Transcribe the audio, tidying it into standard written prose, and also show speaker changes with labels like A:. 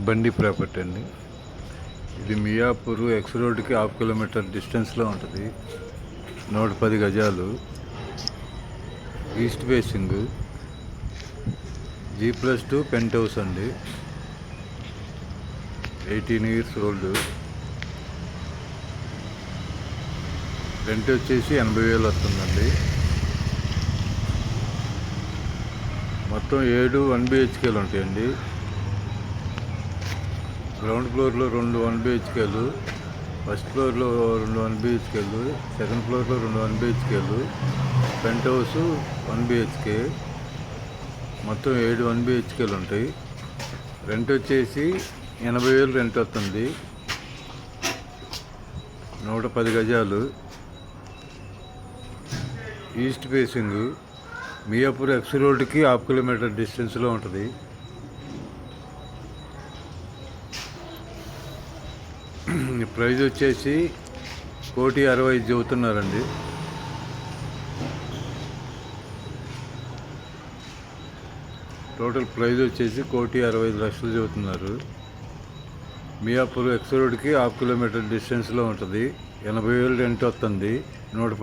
A: బండి ప్రాపర్టీ అండి. ఇది మియాపూర్ ఎక్స్ రోడ్కి హాఫ్ కిలోమీటర్ డిస్టెన్స్లో ఉంటుంది. 110 గజాలు, east facing, G+2 pent house అండి. 18 years ఓల్డ్. రెంట్ వచ్చేసి 80,000 వస్తుందండి. మొత్తం 7 1 BHKలు ఉంటాయండి. గ్రౌండ్ ఫ్లోర్లో 2 1 BHKలు, ఫస్ట్ ఫ్లోర్లో 2 1 BHKలు, సెకండ్ ఫ్లోర్లో 2 1 BHKలు, పెంట్ హౌస్ 1 BHK, మొత్తం 7 1 BHKలు ఉంటాయి. రెంట్ వచ్చేసి 80,000 రెంట్ వస్తుంది. 110 గజాలు, ఈస్ట్ ఫేసింగ్, మియాపూర్ ఎక్స్ రోడ్కి హాఫ్ కిలోమీటర్ డిస్టెన్స్లో ఉంటుంది. ప్రైజ్ వచ్చేసి 1,60,000 చెబుతున్నారండి. టోటల్ ప్రైజ్ వచ్చేసి 1,65,00,000 చెబుతున్నారు. మియాపూర్ ఎక్స్ రోడ్కి హాఫ్ కిలోమీటర్ డిస్టెన్స్లో ఉంటుంది. 80,000 రెంట్ వస్తుంది. 110